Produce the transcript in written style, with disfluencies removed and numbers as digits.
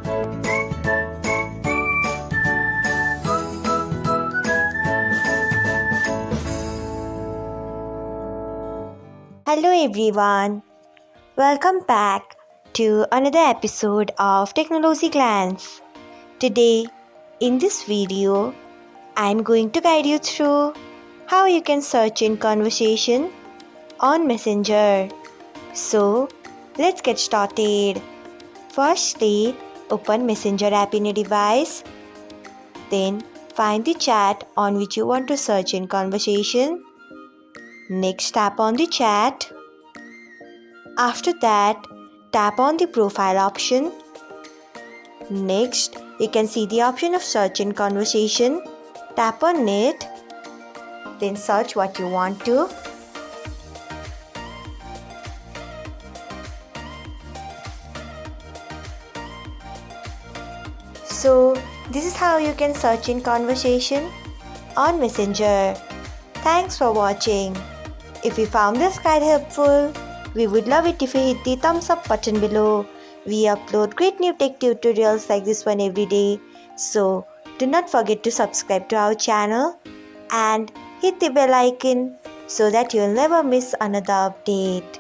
Hello everyone, welcome back to another episode of Technologyglance. Today, in this video, I am going to guide you through how you can search in conversation on Messenger. So, let's get started. Firstly, open Messenger app in your device. Then, find the chat on which you want to search in conversation. Next, tap on the chat. After that, tap on the profile option. Next, you can see the option of search in conversation. Tap on it. Then search what you want to. So, this is how you can search in conversation on Messenger. Thanks for watching. If you found this guide helpful, we would love it if you hit the thumbs up button below. We upload great new tech tutorials like this one every day. So do not forget to subscribe to our channel and hit the bell icon so that you'll never miss another update.